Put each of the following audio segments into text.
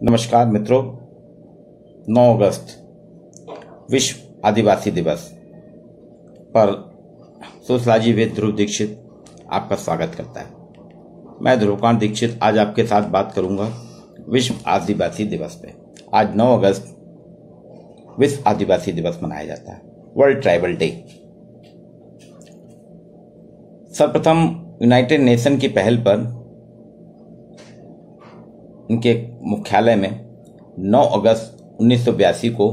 नमस्कार मित्रों, 9 अगस्त विश्व आदिवासी दिवस पर सोशलॉजी विद ध्रुव दीक्षित आपका स्वागत करता है। मैं ध्रुवकांत दीक्षित आज आपके साथ बात करूंगा विश्व आदिवासी दिवस पे। आज 9 अगस्त विश्व आदिवासी दिवस मनाया जाता है, वर्ल्ड ट्राइबल डे। सर्वप्रथम यूनाइटेड नेशन की पहल पर उनके मुख्यालय में 9 अगस्त 1982 को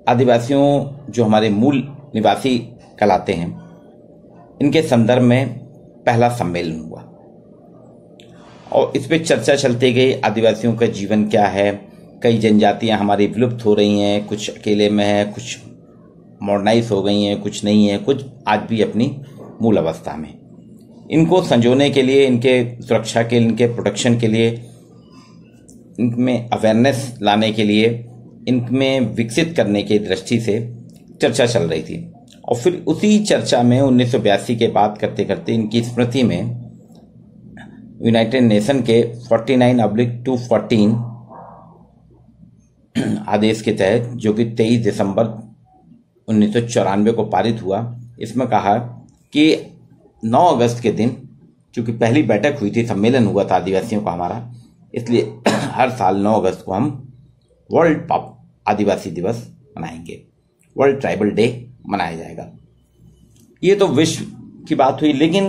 आदिवासियों, जो हमारे मूल निवासी कहलाते हैं, इनके संदर्भ में पहला सम्मेलन हुआ और इस पे चर्चा चलती गई। आदिवासियों का जीवन क्या है, कई जनजातियां हमारी विलुप्त हो रही हैं, कुछ अकेले में है, कुछ मॉडर्नाइज हो गई हैं, कुछ नहीं है, कुछ आज भी अपनी मूल अवस्था में। इनको संजोने के लिए, इनके सुरक्षा के लिए, इनके प्रोटेक्शन के लिए, इनमें अवेयरनेस लाने के लिए, इनमें विकसित करने की दृष्टि से चर्चा चल रही थी। और फिर उसी चर्चा में 1982 के बात करते करते इनकी स्मृति में यूनाइटेड नेशन के 49/214 आदेश के तहत, जो कि 23 दिसंबर 1994 को पारित हुआ, इसमें कहा कि 9 अगस्त के दिन, चूंकि पहली बैठक हुई थी, सम्मेलन हुआ था आदिवासियों का हमारा, इसलिए हर साल 9 अगस्त को हम वर्ल्ड आदिवासी दिवस मनाएंगे, वर्ल्ड ट्राइबल डे मनाया जाएगा। ये तो विश्व की बात हुई, लेकिन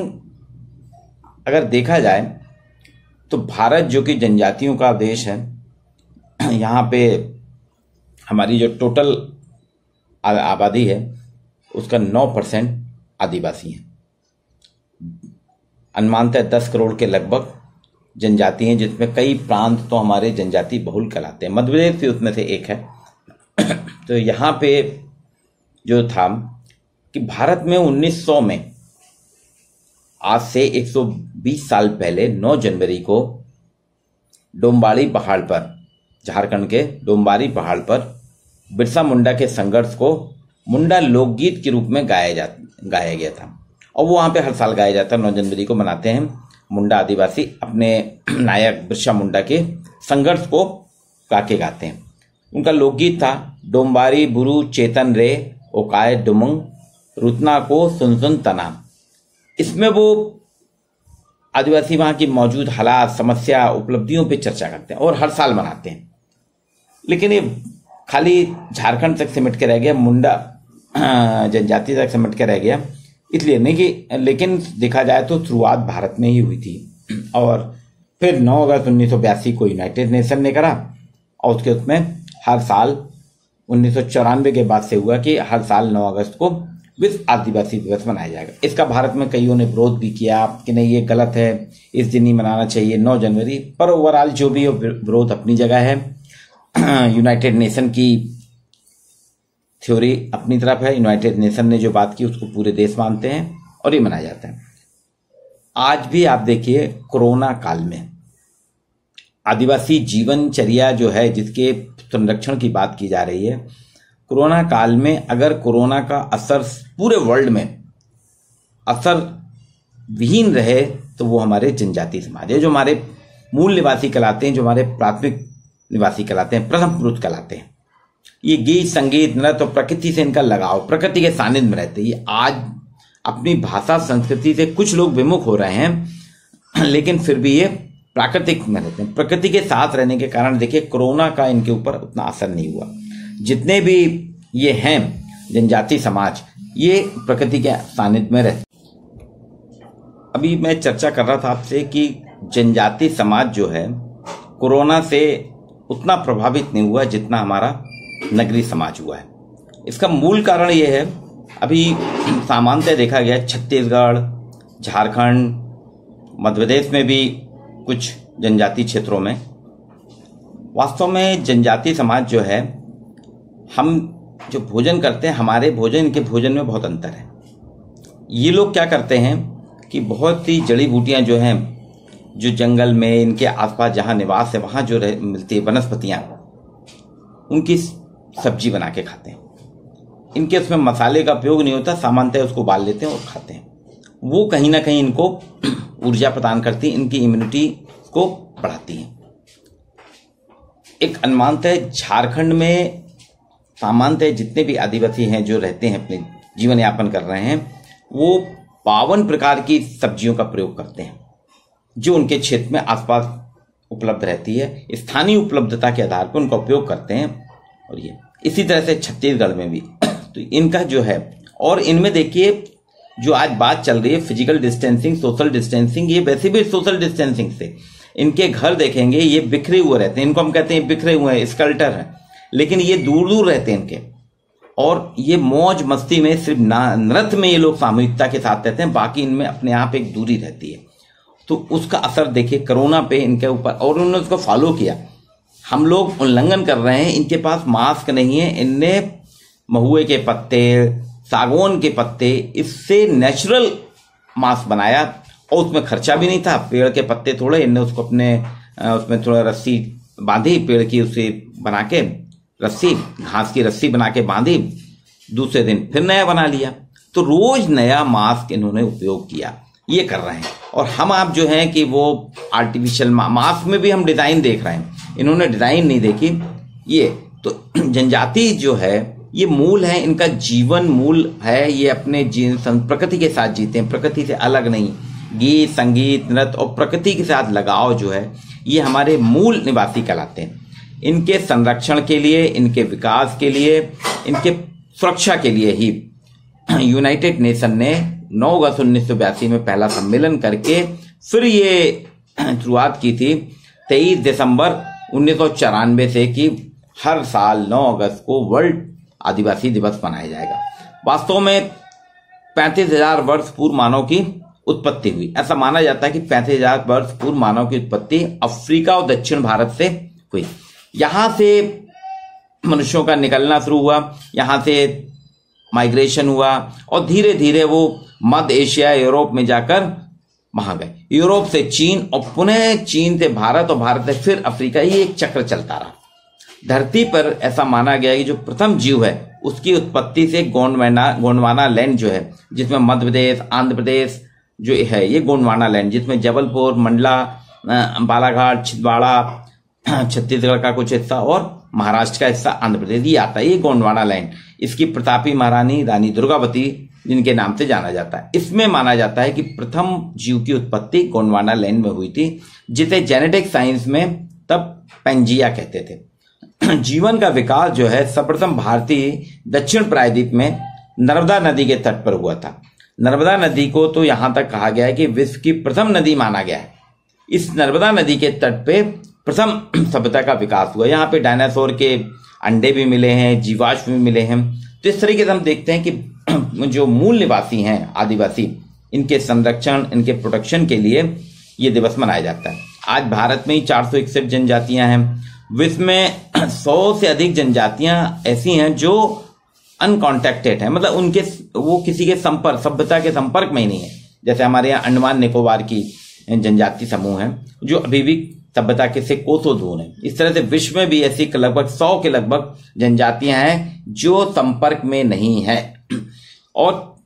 अगर देखा जाए तो भारत, जो कि जनजातियों का देश है, यहाँ पे हमारी जो टोटल आबादी है उसका 9% आदिवासी है। अनुमानतः 10 करोड़ के लगभग जनजाति हैं, जिसमें कई प्रांत तो हमारे जनजाति बहुल कहलाते हैं। मध्य प्रदेश भी उसमें से एक है। तो यहाँ पे जो था कि भारत में 1900 में, आज से 120 साल पहले 9 जनवरी को डोम्बारी पहाड़ पर, झारखंड के डोम्बारी पहाड़ पर बिरसा मुंडा के संघर्ष को मुंडा लोकगीत के रूप में गाया गया था। और वो वहाँ पे हर साल गाया जाता है। 9 जनवरी को मनाते हैं। मुंडा आदिवासी अपने नायक बिरसा मुंडा के संघर्ष को गा के गाते हैं। उनका लोकगीत था, डोम्बारी बुरु चेतन रे ओकाय डुमंग रुतना को सुन सुन तना। इसमें वो आदिवासी वहाँ की मौजूद हालात, समस्या, उपलब्धियों पे चर्चा करते हैं और हर साल मनाते हैं। लेकिन ये खाली झारखंड तक सिमट के रह गया, मुंडा जनजाति तक सिमट के रह गया, इसलिए नहीं कि, लेकिन देखा जाए तो शुरुआत भारत में ही हुई थी। और फिर 9 अगस्त 1982 को यूनाइटेड नेशन ने करा और उसमें हर साल 1994 के बाद से हुआ कि हर साल 9 अगस्त को विश्व आदिवासी दिवस मनाया जाएगा। इसका भारत में कईयों ने विरोध भी किया कि नहीं, ये गलत है, इस दिन ही मनाना चाहिए 9 जनवरी। पर ओवरऑल जो भी विरोध अपनी जगह है, यूनाइटेड नेशन की थ्योरी अपनी तरफ है। यूनाइटेड नेशन ने जो बात की उसको पूरे देश मानते हैं और ये मनाया जाता है। आज भी आप देखिए, कोरोना काल में आदिवासी जीवनचर्या जो है, जिसके संरक्षण की बात की जा रही है, कोरोना काल में अगर कोरोना का असर पूरे वर्ल्ड में असर विहीन रहे तो वो हमारे जनजाति समाज है, जो हमारे मूल निवासी कहलाते हैं, जो हमारे प्राथमिक निवासी कहलाते हैं, प्रथम पुरुष कहलाते हैं। ये गीत, संगीत, नृत्य और प्रकृति से इनका लगाव, प्रकृति के सानिध्य में रहते हैं। ये आज अपनी भाषा, संस्कृति से कुछ लोग विमुख हो रहे हैं, लेकिन फिर भी ये प्राकृतिक में रहते हैं। प्रकृति के साथ रहने के कारण देखिए, कोरोना का इनके ऊपर उतना असर नहीं हुआ। जितने भी ये हैं जनजाति समाज, ये प्रकृति के सानिध्य में रहते। अभी मैं चर्चा कर रहा था आपसे कि जनजाति समाज जो है कोरोना से उतना प्रभावित नहीं हुआ जितना हमारा नगरीय समाज हुआ है। इसका मूल कारण यह है, अभी सामान्यतः देखा गया छत्तीसगढ़, झारखंड, मध्य प्रदेश में भी कुछ जनजाति क्षेत्रों में, वास्तव में जनजाति समाज जो है, हम जो भोजन करते हैं, हमारे भोजन, इनके भोजन में बहुत अंतर है। ये लोग क्या करते हैं कि बहुत सी जड़ी बूटियां जो हैं, जो जंगल में इनके आसपास जहां निवास है वहां जो मिलती है वनस्पतियां, उनकी सब्जी बना के खाते हैं। इनके उसमें मसाले का उपयोग नहीं होता, सामान्यतः उसको उबाल लेते हैं और खाते हैं। वो कहीं ना कहीं इनको ऊर्जा प्रदान करती है, इनकी इम्यूनिटी को बढ़ाती है। एक अनुमानतः झारखंड में सामान्यतः जितने भी आदिवासी हैं जो रहते हैं अपने जीवन यापन कर रहे हैं, वो 52 प्रकार की सब्जियों का प्रयोग करते हैं जो उनके क्षेत्र में आसपास उपलब्ध रहती है। स्थानीय उपलब्धता के आधार पर उनका उपयोग करते हैं। और ये इसी तरह से छत्तीसगढ़ में भी तो इनका जो है, और इनमें देखिए जो आज बात चल रही है फिजिकल डिस्टेंसिंग, सोशल डिस्टेंसिंग, ये वैसे भी सोशल डिस्टेंसिंग से इनके घर देखेंगे ये बिखरे हुए रहते हैं। इनको हम कहते हैं बिखरे हुए हैं, स्कल्टर हैं, लेकिन ये दूर दूर रहते हैं इनके। और ये मौज मस्ती में सिर्फ नृत्य में ये लोग सामूहिकता के साथ रहते हैं, बाकी इनमें अपने आप एक दूरी रहती है। तो उसका असर देखिए कोरोना पे इनके ऊपर, और उन्होंने उसको फॉलो किया। हम लोग उल्लंघन कर रहे हैं, इनके पास मास्क नहीं है, इनने महुए के पत्ते, सागौन के पत्ते, इससे नेचुरल मास्क बनाया और उसमें खर्चा भी नहीं था। पेड़ के पत्ते थोड़े, इनने उसको अपने उसमें थोड़ा रस्सी बांधी, पेड़ की उसे बना के रस्सी, घास की रस्सी बना के बांधी, दूसरे दिन फिर नया बना लिया। तो रोज नया मास्क इन्होंने उपयोग किया, ये कर रहे हैं। और हम आप जो हैं कि वो आर्टिफिशियल मास्क में भी हम डिजाइन देख रहे हैं, इन्होंने डिजाइन नहीं देखी। ये तो जनजाति जो है ये मूल है, इनका जीवन मूल है, ये अपने प्रकृति के साथ जीते हैं, प्रकृति से अलग नहीं। गीत, संगीत, नृत्य और प्रकृति के साथ लगाव जो है ये हमारे मूल निवासी कहलाते हैं। इनके संरक्षण के लिए, इनके विकास के लिए, इनके सुरक्षा के लिए ही यूनाइटेड नेशन ने 9 अगस्त 1982 में पहला सम्मेलन करके फिर ये शुरुआत की थी 23 दिसंबर 1994 से कि हर साल 9 अगस्त को वर्ल्ड आदिवासी दिवस मनाया जाएगा। वास्तव में 35,000 वर्ष पूर्व मानव की उत्पत्ति हुई। ऐसा माना जाता है कि 35,000 वर्ष पूर्व मानव की उत्पत्ति अफ्रीका और दक्षिण भारत से हुई। यहां से मनुष्यों का निकलना शुरू हुआ, यहां से माइग्रेशन हुआ और धीरे धीरे वो मध्य एशिया, यूरोप में जाकर वहां गए। यूरोप से चीन और पुनः चीन से भारत और भारत से फिर अफ्रीका, ये एक चक्र चलता रहा। धरती पर ऐसा माना गया कि जो प्रथम जीव है उसकी उत्पत्ति से गोंडवाना लैंड जो है, जिसमें मध्य प्रदेश, आंध्र प्रदेश जो है, ये गोंडवाना लैंड, जिसमें जबलपुर, मंडला, बालाघाट, छिंदवाड़ा, छत्तीसगढ़ का कुछ हिस्सा और महाराष्ट्र का हिस्सा आंध्र प्रदेश, ये आता है ये गोंडवाना लैंड। इसकी प्रतापी महारानी रानी दुर्गावती जिनके नाम से जाना जाता है। इसमें माना जाता है कि प्रथम जीव की उत्पत्ति गोंडवाना लैंड में हुई थी, जिसे जेनेटिक साइंस में तब पेंजिया कहते थे। जीवन का विकास जो है सर्वप्रथम भारतीय दक्षिण प्रायद्वीप में नर्मदा नदी के तट पर हुआ था। नर्मदा नदी को तो यहां तक कहा गया है कि विश्व की प्रथम नदी माना गया है। इस नर्मदा नदी के तट पे प्रथम सभ्यता का विकास हुआ। यहाँ पे डायनासोर के अंडे भी मिले हैं, जीवाश्म भी मिले हैं। तो इस तरीके से हम देखते हैं कि जो मूल निवासी हैं आदिवासी, इनके संरक्षण, इनके प्रोटेक्शन के लिए ये दिवस मनाया जाता है। आज भारत में ही 461 जनजातियां हैं। विश्व में 100 से अधिक जनजातियां ऐसी हैं जो अनकॉन्टेक्टेड है, मतलब उनके वो किसी के संपर्क, सभ्यता के संपर्क में ही नहीं है। जैसे हमारे यहाँ अंडमान निकोबार की जनजाति समूह है जो अभी भी सभ्यता के से कोसों दूर है। इस तरह से विश्व में भी ऐसी लगभग 100 के लगभग जनजातियां हैं जो संपर्क में नहीं है। और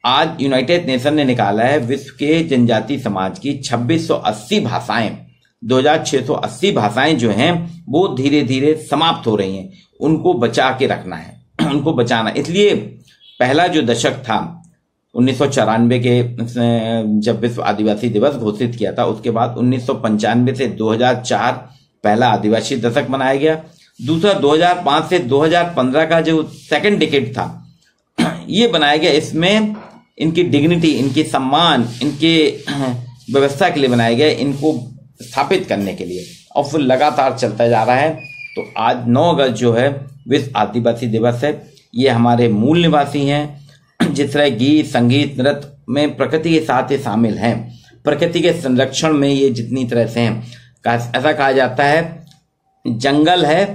आज यूनाइटेड नेशन ने निकाला है विश्व के जनजाति समाज की 2680 भाषाएं, 2680 भाषाएं जो हैं वो धीरे धीरे समाप्त हो रही हैं। उनको बचा के रखना है, उनको बचाना। इसलिए पहला जो दशक था 1994 के जब विश्व आदिवासी दिवस घोषित किया था, उसके बाद 1995 से 2004 पहला आदिवासी दशक मनाया गया। दूसरा 2005 से 2015 का जो सेकंड डिकेड था ये बनाया गया। इसमें इनकी डिग्निटी, इनकी सम्मान, इनके व्यवस्था के लिए बनाया गया, इनको स्थापित करने के लिए, और फिर लगातार चलता जा रहा है। तो आज 9 अगस्त जो है विश्व आदिवासी दिवस है। ये हमारे मूल निवासी हैं। जिस तरह गीत, संगीत, नृत्य में प्रकृति के साथ ये शामिल हैं। प्रकृति के संरक्षण में ये जितनी तरह से हैं, ऐसा कहा जाता है जंगल है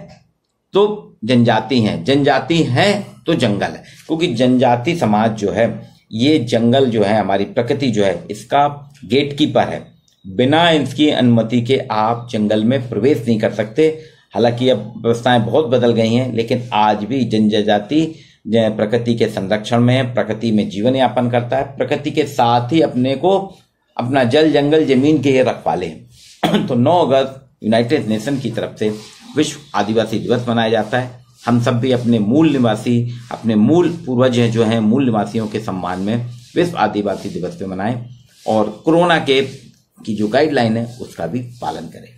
तो जनजाति है, जनजाति है तो जंगल है। क्योंकि जनजाति समाज जो है, ये जंगल जो है, हमारी प्रकृति जो है, इसका गेट कीपर है। बिना इसकी अनुमति के आप जंगल में प्रवेश नहीं कर सकते। हालांकि अब व्यवस्थाएं बहुत बदल गई हैं, लेकिन आज भी जनजाति प्रकृति के संरक्षण में है, प्रकृति में जीवन यापन करता है, प्रकृति के साथ ही अपने को, अपना जल, जंगल, जमीन के रखवाले हैं। तो 9 अगस्त यूनाइटेड नेशन की तरफ से विश्व आदिवासी दिवस मनाया जाता है। हम सब भी अपने मूल निवासी, अपने मूल पूर्वज जो हैं मूल निवासियों के सम्मान में विश्व आदिवासी दिवस पे मनाएं और कोरोना की जो गाइडलाइन है उसका भी पालन करें।